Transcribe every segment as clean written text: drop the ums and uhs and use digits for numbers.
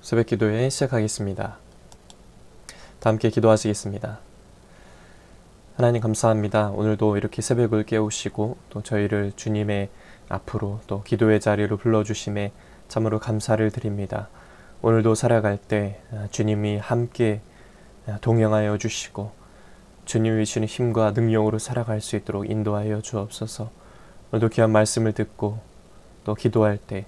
새벽 기도회 시작하겠습니다. 다 함께 기도하시겠습니다. 하나님 감사합니다. 오늘도 이렇게 새벽을 깨우시고 또 저희를 주님의 앞으로 또 기도의 자리로 불러주심에 참으로 감사를 드립니다. 오늘도 살아갈 때 주님이 함께 동행하여 주시고 주님이 주시는 힘과 능력으로 살아갈 수 있도록 인도하여 주옵소서. 오늘도 귀한 말씀을 듣고 또 기도할 때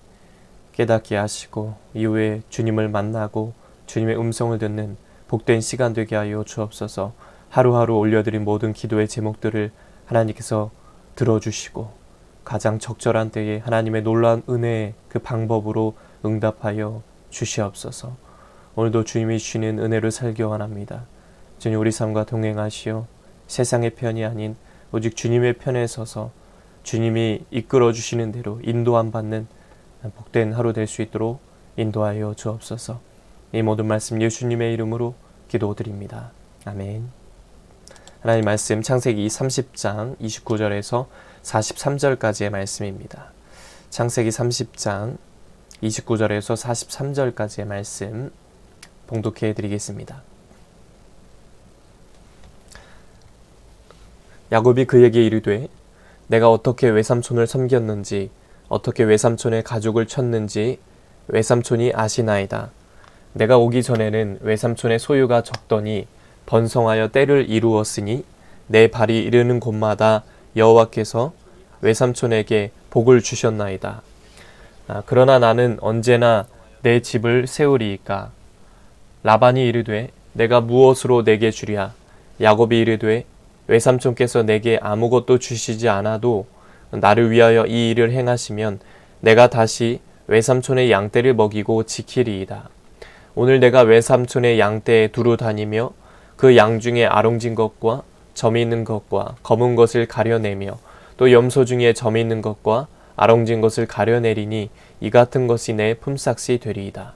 깨닫게 하시고 이후에 주님을 만나고 주님의 음성을 듣는 복된 시간 되게 하여 주옵소서. 하루하루 올려드린 모든 기도의 제목들을 하나님께서 들어주시고 가장 적절한 때에 하나님의 놀라운 은혜의 그 방법으로 응답하여 주시옵소서. 오늘도 주님이 주시는 은혜를 살기 원합니다. 주님 우리 삶과 동행하시어 세상의 편이 아닌 오직 주님의 편에 서서 주님이 이끌어 주시는 대로 인도함 받는 복된 하루 될 수 있도록 인도하여 주옵소서. 이 모든 말씀 예수님의 이름으로 기도드립니다. 아멘. 하나님 말씀 창세기 30장 29절에서 43절까지의 말씀입니다. 창세기 30장 29절에서 43절까지의 말씀 봉독해 드리겠습니다. 야곱이 그에게 이르되 내가 어떻게 외삼촌을 섬겼는지 어떻게 외삼촌의 가죽을 쳤는지 외삼촌이 아시나이다. 내가 오기 전에는 외삼촌의 소유가 적더니 번성하여 때를 이루었으니 내 발이 이르는 곳마다 여호와께서 외삼촌에게 복을 주셨나이다. 그러나 나는 언제나 내 집을 세우리이까. 라반이 이르되 내가 무엇으로 내게 주랴. 야곱이 이르되 외삼촌께서 내게 아무것도 주시지 않아도 나를 위하여 이 일을 행하시면 내가 다시 외삼촌의 양떼를 먹이고 지키리이다. 오늘 내가 외삼촌의 양떼에 두루 다니며 그 양 중에 아롱진 것과 점이 있는 것과 검은 것을 가려내며 또 염소 중에 점이 있는 것과 아롱진 것을 가려내리니 이 같은 것이 내 품삯이 되리이다.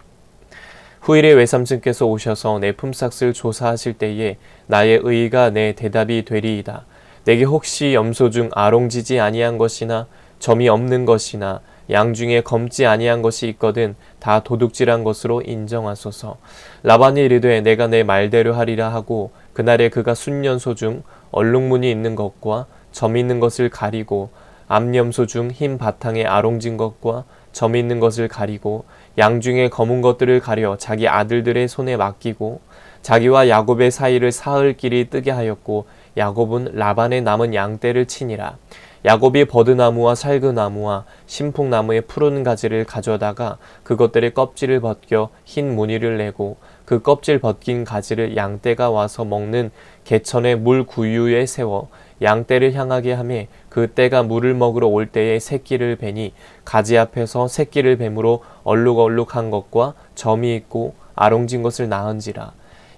후일에 외삼촌께서 오셔서 내 품삯을 조사하실 때에 나의 의의가 내 대답이 되리이다. 내게 혹시 염소 중 아롱지지 아니한 것이나 점이 없는 것이나 양 중에 검지 아니한 것이 있거든 다 도둑질한 것으로 인정하소서. 라반이 이르되 내가 내 말대로 하리라 하고 그날에 그가 순년소 중 얼룩무늬 있는 것과 점 있는 것을 가리고 암염소 중 흰 바탕에 아롱진 것과 점 있는 것을 가리고 양 중에 검은 것들을 가려 자기 아들들의 손에 맡기고 자기와 야곱의 사이를 사흘 길이 뜨게 하였고 야곱은 라반의 남은 양떼를 치니라. 야곱이 버드나무와 살그나무와 신풍나무의 푸른 가지를 가져다가 그것들의 껍질을 벗겨 흰 무늬를 내고 그 껍질 벗긴 가지를 양떼가 와서 먹는 개천의 물 구유에 세워 양떼를 향하게 하매 그 떼가 물을 먹으러 올 때에 새끼를 베니 가지 앞에서 새끼를 뱀으로 얼룩얼룩한 것과 점이 있고 아롱진 것을 낳은지라.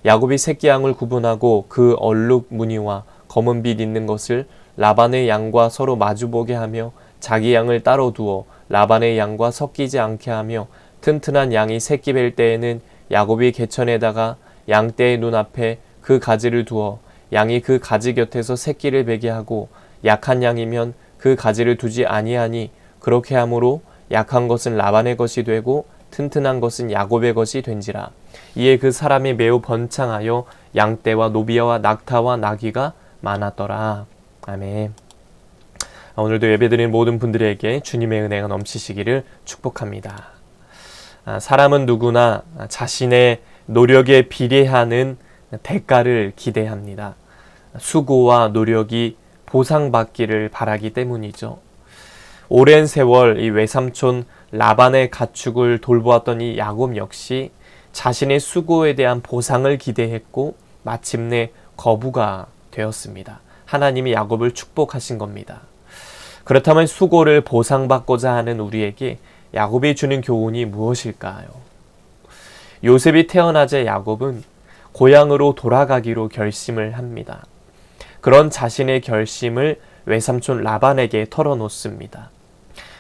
야곱이 새끼 양을 구분하고 그 얼룩 무늬와 검은 빛 있는 것을 라반의 양과 서로 마주보게 하며 자기 양을 따로 두어 라반의 양과 섞이지 않게 하며 튼튼한 양이 새끼 뵐 때에는 야곱이 개천에다가 양떼의 눈앞에 그 가지를 두어 양이 그 가지 곁에서 새끼를 베게 하고 약한 양이면 그 가지를 두지 아니하니 그렇게 함으로 약한 것은 라반의 것이 되고 튼튼한 것은 야곱의 것이 된지라. 이에 그 사람이 매우 번창하여 양떼와 노비와 낙타와 나귀가 많았더라. 아멘. 오늘도 예배드리는 모든 분들에게 주님의 은혜가 넘치시기를 축복합니다. 사람은 누구나 자신의 노력에 비례하는 대가를 기대합니다. 수고와 노력이 보상받기를 바라기 때문이죠. 오랜 세월 이 외삼촌 라반의 가축을 돌보았던 이 야곱 역시 자신의 수고에 대한 보상을 기대했고 마침내 거부가 되었습니다. 하나님이 야곱을 축복하신 겁니다. 그렇다면 수고를 보상받고자 하는 우리에게 야곱이 주는 교훈이 무엇일까요? 요셉이 태어나자 야곱은 고향으로 돌아가기로 결심을 합니다. 그런 자신의 결심을 외삼촌 라반에게 털어놓습니다.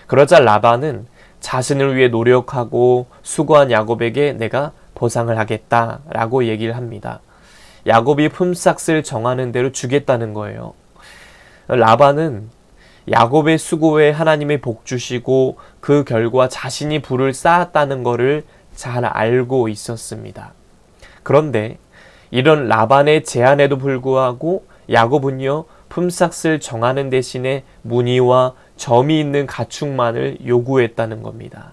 그러자 라반은 자신을 위해 노력하고 수고한 야곱에게 내가 보상을 하겠다라고 얘기를 합니다. 야곱이 품삯을 정하는 대로 주겠다는 거예요. 라반은 야곱의 수고에 하나님이 복 주시고 그 결과 자신이 부를 쌓았다는 것을 잘 알고 있었습니다. 그런데 이런 라반의 제안에도 불구하고 야곱은요, 품삯을 정하는 대신에 무늬와 점이 있는 가축만을 요구했다는 겁니다.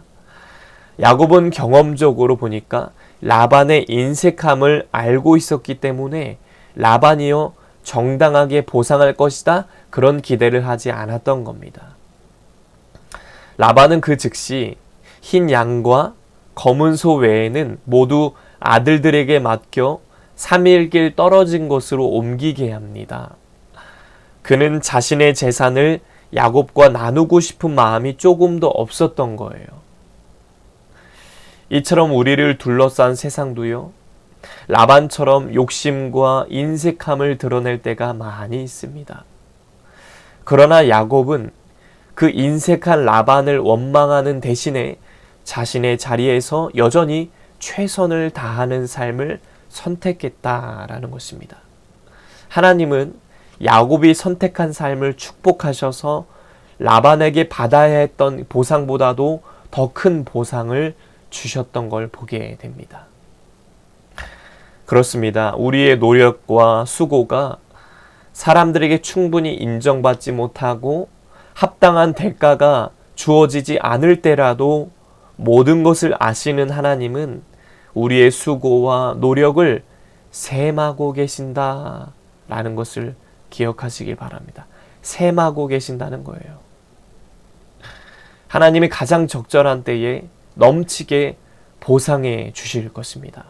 야곱은 경험적으로 보니까 라반의 인색함을 알고 있었기 때문에 라반이요, 정당하게 보상할 것이다, 그런 기대를 하지 않았던 겁니다. 라반은 그 즉시 흰 양과 검은 소 외에는 모두 아들들에게 맡겨 3일 길 떨어진 곳으로 옮기게 합니다. 그는 자신의 재산을 야곱과 나누고 싶은 마음이 조금도 없었던 거예요. 이처럼 우리를 둘러싼 세상도요, 라반처럼 욕심과 인색함을 드러낼 때가 많이 있습니다. 그러나 야곱은 그 인색한 라반을 원망하는 대신에 자신의 자리에서 여전히 최선을 다하는 삶을 선택했다라는 것입니다. 하나님은 야곱이 선택한 삶을 축복하셔서 라반에게 받아야 했던 보상보다도 더 큰 보상을 주셨던 걸 보게 됩니다. 그렇습니다. 우리의 노력과 수고가 사람들에게 충분히 인정받지 못하고 합당한 대가가 주어지지 않을 때라도 모든 것을 아시는 하나님은 우리의 수고와 노력을 셈하고 계신다라는 것을 기억하시길 바랍니다. 셈하고 계신다는 거예요. 하나님이 가장 적절한 때에 넘치게 보상해 주실 것입니다.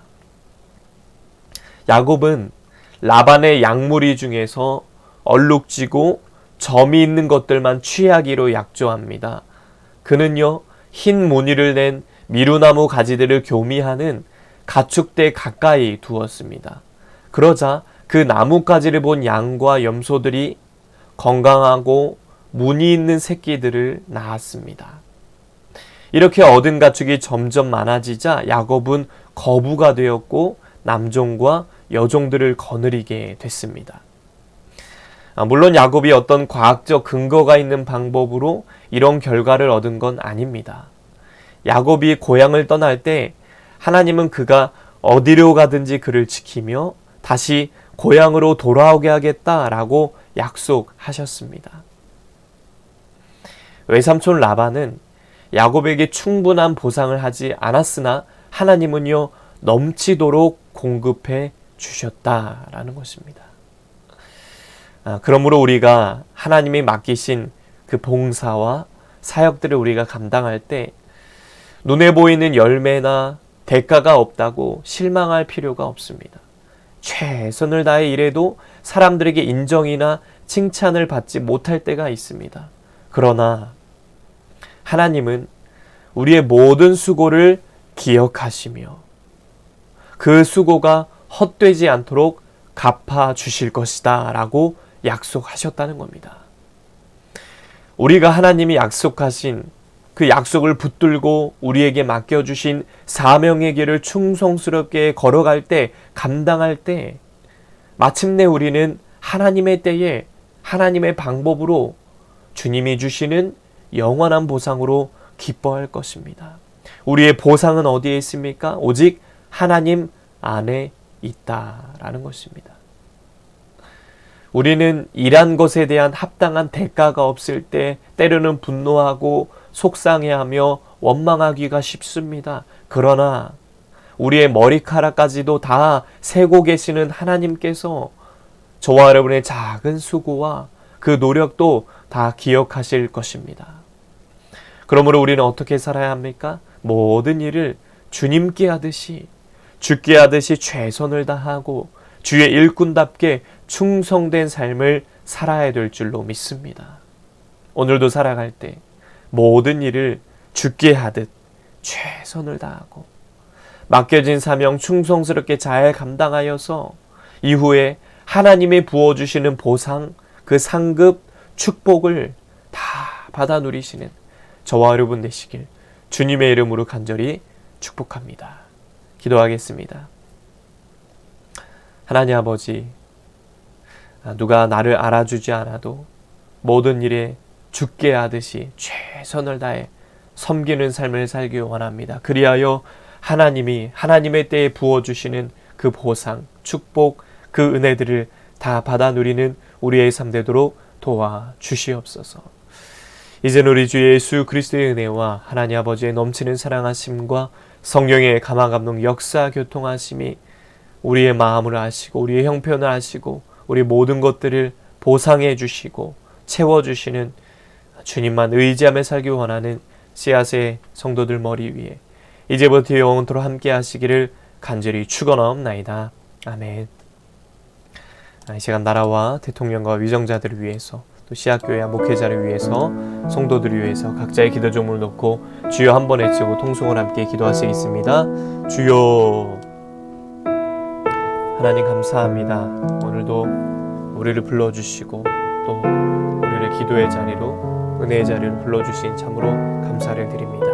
야곱은 라반의 양무리 중에서 얼룩지고 점이 있는 것들만 취하기로 약조합니다. 그는요, 흰 무늬를 낸 미루나무 가지들을 교미하는 가축대 가까이 두었습니다. 그러자 그 나뭇가지를 본 양과 염소들이 건강하고 무늬 있는 새끼들을 낳았습니다. 이렇게 얻은 가축이 점점 많아지자 야곱은 거부가 되었고 남종과 여종들을 거느리게 됐습니다. 물론 야곱이 어떤 과학적 근거가 있는 방법으로 이런 결과를 얻은 건 아닙니다. 야곱이 고향을 떠날 때 하나님은 그가 어디로 가든지 그를 지키며 다시 고향으로 돌아오게 하겠다라고 약속하셨습니다. 외삼촌 라반은 야곱에게 충분한 보상을 하지 않았으나 하나님은요, 넘치도록 공급해 주셨다라는 것입니다. 그러므로 우리가 하나님이 맡기신 그 봉사와 사역들을 우리가 감당할 때 눈에 보이는 열매나 대가가 없다고 실망할 필요가 없습니다. 최선을 다해 일해도 사람들에게 인정이나 칭찬을 받지 못할 때가 있습니다. 그러나 하나님은 우리의 모든 수고를 기억하시며 그 수고가 헛되지 않도록 갚아 주실 것이다 라고 약속하셨다는 겁니다. 우리가 하나님이 약속하신 그 약속을 붙들고 우리에게 맡겨주신 사명의 길을 충성스럽게 걸어갈 때, 감당할 때 마침내 우리는 하나님의 때에 하나님의 방법으로 주님이 주시는 영원한 보상으로 기뻐할 것입니다. 우리의 보상은 어디에 있습니까? 오직 하나님 안에 있다라는 것입니다. 우리는 일한 것에 대한 합당한 대가가 없을 때 때로는 분노하고 속상해하며 원망하기가 쉽습니다. 그러나 우리의 머리카락까지도 다 세고 계시는 하나님께서 저와 여러분의 작은 수고와 그 노력도 다 기억하실 것입니다. 그러므로 우리는 어떻게 살아야 합니까? 모든 일을 주님께 하듯이, 주께 하듯이 최선을 다하고 주의 일꾼답게 충성된 삶을 살아야 될 줄로 믿습니다. 오늘도 살아갈 때 모든 일을 주께 하듯 최선을 다하고 맡겨진 사명 충성스럽게 잘 감당하여서 이후에 하나님이 부어주시는 보상, 그 상급, 축복을 다 받아 누리시는 저와 여러분 되시길 주님의 이름으로 간절히 축복합니다. 기도하겠습니다. 하나님 아버지, 누가 나를 알아주지 않아도 모든 일에 주께 하듯이 최선을 다해 섬기는 삶을 살기 원합니다. 그리하여 하나님이 하나님의 때에 부어주시는 그 보상, 축복, 그 은혜들을 다 받아 누리는 우리의 삶 되도록 도와주시옵소서. 이제는 우리 주 예수 그리스도의 은혜와 하나님 아버지의 넘치는 사랑하심과 성령의 감화감동 역사 교통하심이 우리의 마음을 아시고 우리의 형편을 아시고 우리 모든 것들을 보상해 주시고 채워주시는 주님만 의지하며 살기 원하는 씨앗의 성도들 머리 위에 이제부터 영원토록 함께 하시기를 간절히 축원하옵나이다. 아멘. 이 시간 나라와 대통령과 위정자들을 위해서 또 씨앗교회와 목회자를 위해서 성도들을 위해서 각자의 기도 제목을 놓고 주여 한번 외치고 통성을 함께 기도하시겠습니다. 주여. 하나님 감사합니다. 오늘도 우리를 불러주시고 또 우리를 기도의 자리로 은혜의 자리로 불러주신 참으로 감사를 드립니다.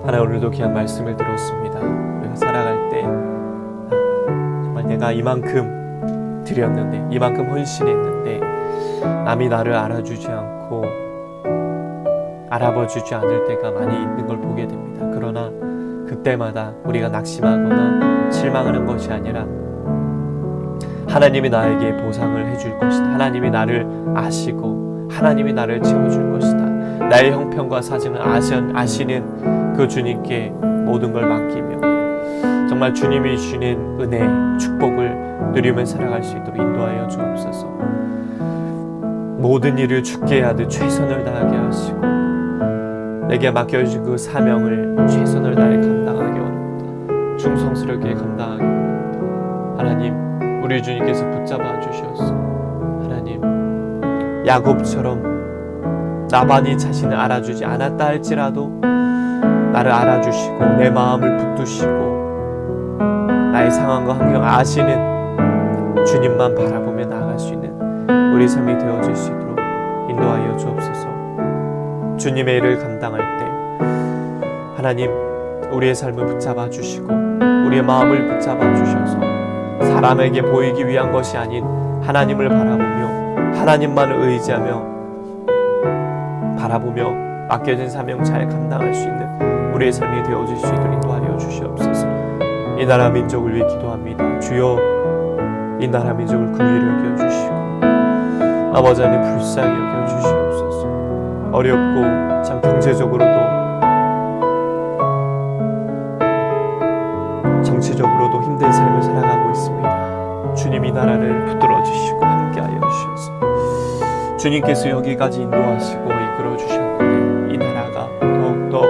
하나님 오늘도 귀한 말씀을 들었습니다. 우리가 살아갈 때 정말 내가 이만큼 드렸는데 이만큼 헌신했는데 남이 나를 알아주지 않고 알아봐주지 않을 때가 많이 있는 걸 보게 됩니다. 그러나 그때마다 우리가 낙심하거나 실망하는 것이 아니라 하나님이 나에게 보상을 해줄 것이다. 하나님이 나를 아시고 하나님이 나를 채워줄 것이다. 나의 형편과 사정을 아시는 그 주님께 모든 걸 맡기며 정말 주님이 주시는 은혜, 축복을 누리며 살아갈 수 있도록 인도하여 주옵소서. 모든 일을 죽게 하듯 최선을 다하게 하시고 내게 맡겨주신 그 사명을 최선을 다해 감당하기 원합니다. 충성스럽게 감당하기 원합니다. 하나님, 우리 주님께서 붙잡아 주셨소. 하나님, 야곱처럼 나반이 자신을 알아주지 않았다 할지라도 나를 알아주시고 내 마음을 붙드시고 나의 상황과 환경 아시는 주님만 바라보며 나아갈 수 있는 우리 삶이 되어질 수 있도록 인도하여 주옵소서. 주님의 일을 감당할 때 하나님 우리의 삶을 붙잡아 주시고 우리의 마음을 붙잡아 주셔서 사람에게 보이기 위한 것이 아닌 하나님을 바라보며 하나님만을 의지하며 바라보며 맡겨진 사명 잘 감당할 수 있는 우리의 삶이 되어질 수 있도록 인도하여 주시옵소서. 이 나라 민족을 위해 기도합니다. 주여 이 나라 민족을 긍휼히 여겨주시고 아버지 하나님 불쌍히 여겨주시옵소서. 어렵고 참 경제적으로도 정치적으로도 힘든 삶을 살아가고 있습니다. 주님 이 나라를 붙들어 주시고 함께하여 주셔서 주님께서 여기까지 인도하시고 이끌어 주셨는데 이 나라가 더욱더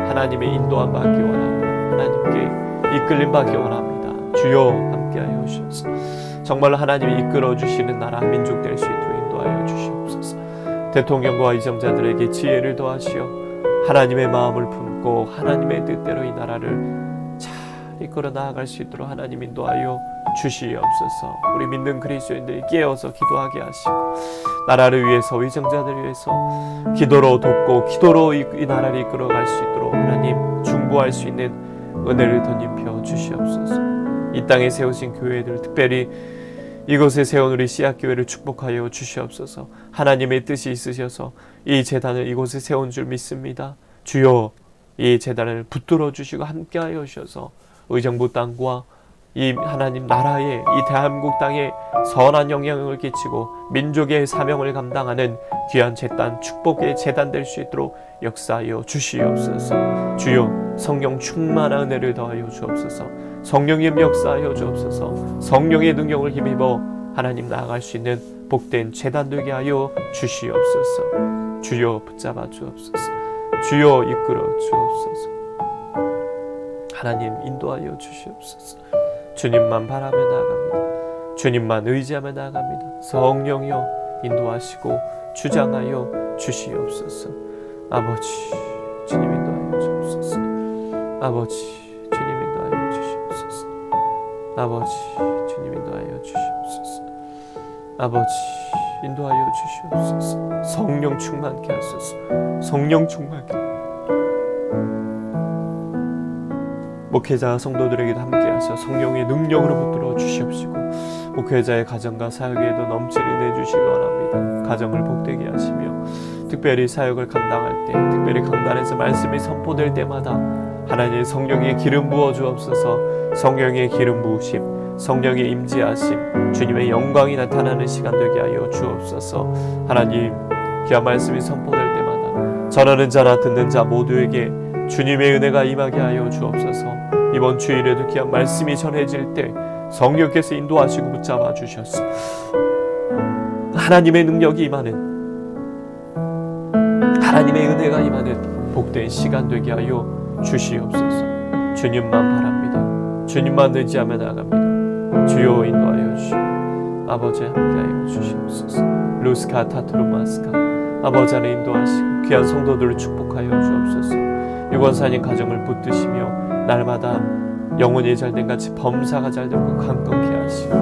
하나님의 인도함 받기 원하고 하나님께 이끌림 받기 원합니다. 주여 함께하여 주셔서 정말로 하나님이 이끌어 주시는 나라 민족 될 수 있도록 인도하여 주시옵소서. 대통령과 위정자들에게 지혜를 더하시어 하나님의 마음을 품고 하나님의 뜻대로 이 나라를 잘 이끌어 나아갈 수 있도록 하나님 인도하여 주시옵소서. 우리 믿는 그리스도인들이 깨어서 기도하게 하시고 나라를 위해서 위정자들을 위해서 기도로 돕고 기도로 이 나라를 이끌어갈 수 있도록 하나님 중보할 수 있는 은혜를 덧입혀 주시옵소서. 이 땅에 세우신 교회들 특별히 이곳에 세운 우리 씨앗교회를 축복하여 주시옵소서. 하나님의 뜻이 있으셔서 이 제단을 이곳에 세운 줄 믿습니다. 주여 이 제단을 붙들어 주시고 함께하여 주셔서 의정부 땅과 이 하나님 나라에 이 대한민국 땅에 선한 영향을 끼치고 민족의 사명을 감당하는 귀한 제단 축복의 제단 될 수 있도록 역사하여 주시옵소서. 주여 성령 충만한 은혜를 더하여 주옵소서. 성령의 역사하여 주옵소서. 성령의 능력을 힘입어 하나님 나아갈 수 있는 복된 제단 되게 하여 주시옵소서. 주여 붙잡아 주옵소서. 주여 이끌어 주옵소서. 하나님 인도하여 주시옵소서. 주님만 바라며 나아갑니다. 주님만 의지하며 나아갑니다. 성령이여 인도하시고 주장하여 주시옵소서. 아버지 주님 인도하여 주옵소서. 아버지 주님 인도하여 주시옵소서. 아버지 주님 인도하여 주시옵소서. 아버지 인도하여 주시옵소서. 성령 충만케 하소서. 성령 충만케. 목회자 성도들에게도 함께하셔 성령의 능력으로 붙들어 주시옵시고 목회자의 가정과 사역에도 넘치는 은혜 주시기 원합니다. 가정을 복되게 하시며 특별히 사역을 감당할 때, 특별히 강단에서 말씀이 선포될 때마다 하나님의 성령의 기름 부어 주옵소서. 성령의 기름 부으심, 성령의 임재하심, 주님의 영광이 나타나는 시간 되게 하여 주옵소서. 하나님, 귀한 말씀이 선포될 때마다 전하는 자나 듣는 자 모두에게 주님의 은혜가 임하게 하여 주옵소서. 이번 주일에도 귀한 말씀이 전해질 때 성령께서 인도하시고 붙잡아 주셔서 하나님의 능력이 임하는, 하나님의 은혜가 임하는 복된 시간 되게 하여 주시옵소서. 주님만 바랍니다. 주님만 의지하며 나갑니다. 주여 인도하여 주시고 아버지 함께하여 주시옵소서. 루스카 타투르마스카 아버지 안에 인도하시고 귀한 성도들을 축복하여 주옵소서. 유권사님 가정을 붙드시며 날마다 영혼이 잘된 같이 범사가 잘되고 강건케 하시고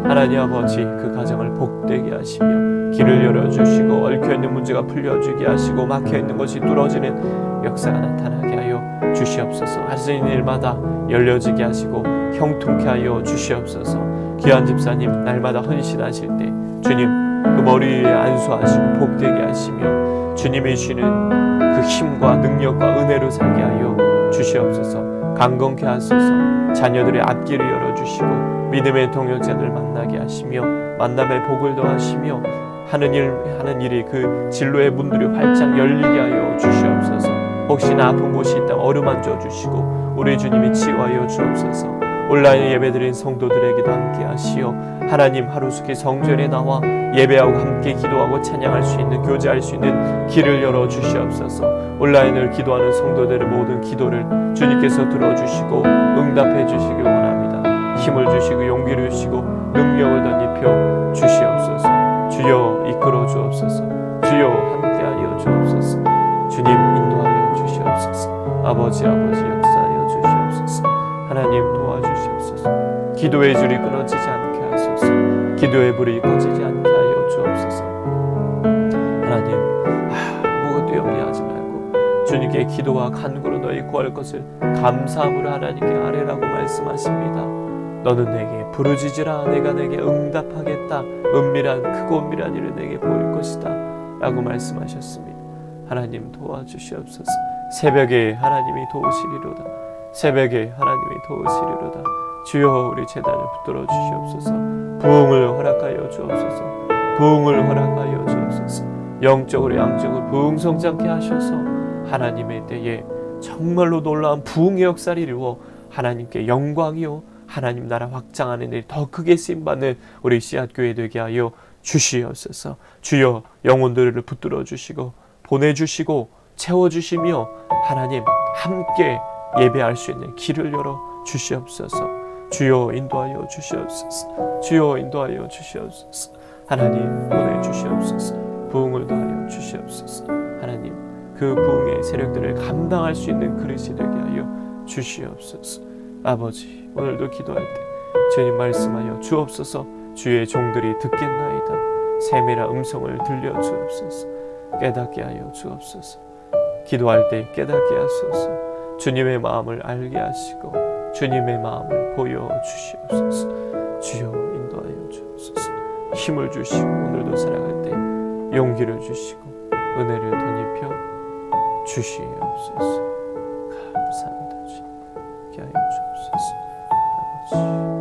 하나님 아버지 그 가정을 복되게 하시며 길을 열어주시고 얽혀있는 문제가 풀려주게 하시고 막혀있는 것이 뚫어지는 역사가 나타나게 하여 주시옵소서. 하시는 일마다 열려지게 하시고 형통케 하여 주시옵소서. 귀한 집사님 날마다 헌신하실 때 주님 그 머리 위에 안수하시고 복되게 하시며 주님이 주시는 그 힘과 능력과 은혜로 살게 하여 주시옵소서. 강건케 하소서. 자녀들의 앞길을 열어주시고 믿음의 동역자들 만나게 하시며 만남의 복을 더하시며 하는 일이 그 진로의 문들이 활짝 열리게 하여 주시옵소서. 혹시나 아픈 곳이 있다면 어루만져 주시고 우리 주님이 치유하여 주옵소서. 온라인 예배드린 성도들에게도 함께 하시어 하나님 하루속히 성전에 나와 예배하고 함께 기도하고 찬양할 수 있는, 교제할 수 있는 길을 열어 주시옵소서. 온라인을 기도하는 성도들의 모든 기도를 주님께서 들어주시고 응답해 주시기 원합니다. 힘을 주시고 용기를 주시고 능력을 덧입혀 주시옵소서. 주여 이끌어 주옵소서. 주여 함께하여 주옵소서. 주님 인도하여 주시옵소서. 아버지 역사하여 주시옵소서. 하나님 도와주시옵소서. 기도의 줄이 끊어지지 않게 하소서. 기도의 불이 꺼지지 않게 하여 주옵소서. 하나님 아무것도 염려하지 말고 주님께 기도와 간구로 너희 구할 것을 감사함으로 하나님께 아뢰라고 말씀하십니다. 너는 내게 부르짖으라 내가 내게 응답하겠다. 크고 은밀한 일을 내게 보일 것이다 라고 말씀하셨습니다. 하나님 도와주시옵소서. 새벽에 하나님이 도우시리로다. 새벽에 하나님이 도우시리로다. 주여 우리 제단을 붙들어 주시옵소서. 부흥을 허락하여 주옵소서. 부흥을 허락하여 주옵소서. 영적으로 양적으로 부흥성장케 하셔서 하나님의 때에 정말로 놀라운 부흥의 역사를 이루어 하나님께 영광이요 하나님 나라 확장하는 일 더 크게 쓰임받는 우리 씨앗교회 되게 하여 주시옵소서. 주여 영혼들을 붙들어 주시고 보내주시고 채워주시며 하나님 함께 예배할 수 있는 길을 열어 주시옵소서. 주여 인도하여 주시옵소서. 주여 인도하여 주시옵소서. 하나님 보내주시옵소서. 부흥을 더하여 주시옵소서. 하나님 그 부흥의 세력들을 감당할 수 있는 그릇이 되게 하여 주시옵소서. 아버지 오늘도 기도할 때 주님 말씀하여 주옵소서. 주의 종들이 듣겠나이다. 세밀한 음성을 들려 주옵소서. 깨닫게 하여 주옵소서. 기도할 때 깨닫게 하소서. 주님의 마음을 알게 하시고 주님의 마음을 보여주시옵소서. 주여 인도하여 주옵소서. 힘을 주시고 오늘도 살아갈 때 용기를 주시고 은혜를 덧입혀 주시옵소서. 감사합니다. 주님. 함께 하여 주옵소서. 아버지